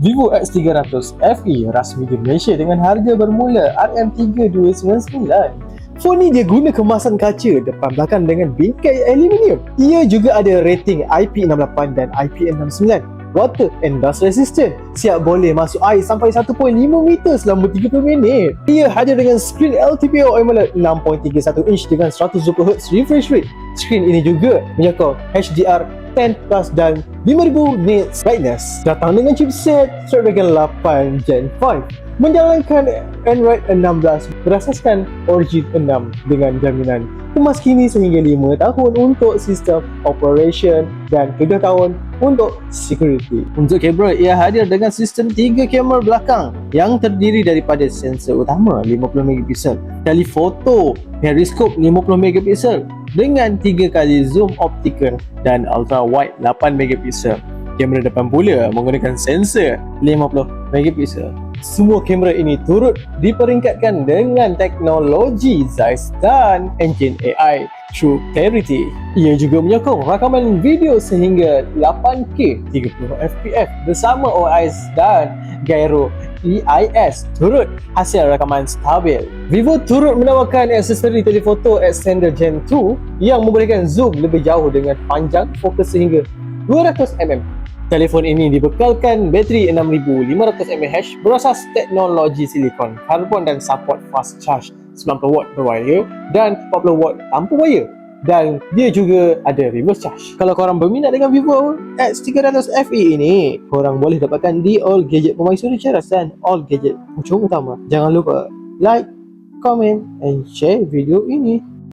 Vivo X300 FE rasmi di Malaysia dengan harga bermula RM3299. Phone ni dia guna kemasan kaca depan belakang dengan bingkai aluminium. Ia juga ada rating IP68 dan IP69. Water and dust resistant. Siap boleh masuk air sampai 1.5 meter selama 30 minit. Ia hadir dengan skrin LTPO AMOLED 6.31 inch dengan 120Hz refresh rate. Skrin ini juga menyokong HDR 10 Plus dan 5000 nits brightness. Datang dengan chipset Snapdragon 8 Gen 5. Menjalankan Android 16 berasaskan Origin 6 dengan jaminan kemas kini sehingga 5 tahun untuk sistem operation dan 3 tahun untuk security. Untuk kamera, ia hadir dengan sistem 3 kamera belakang yang terdiri daripada sensor utama 50MP, telefoto periskop 50MP dengan 3 kali zoom optical dan ultra wide 8MP. Kamera depan pula menggunakan sensor 50MP. Semua kamera ini turut diperingkatkan dengan teknologi Zeiss dan enjin AI True Clarity. Ia juga menyokong rakaman video sehingga 8K 30fps bersama OIS dan gyro EIS turut hasil rakaman stabil. Vivo turut menawarkan aksesori telefoto extender Gen 2 yang membolehkan zoom lebih jauh dengan panjang fokus sehingga 200mm. Telefon ini dibekalkan bateri 6500mAh berasas teknologi silikon karbon dan support fast charge 90W berwire dan 40W tanpa wire. Dan dia juga ada reverse charge. Kalau korang berminat dengan Vivo X300 FE ini, korang boleh dapatkan di All Gadget Permaisuri Ceras dan All Gadget Ujung Utama. Jangan lupa like, comment and share video ini.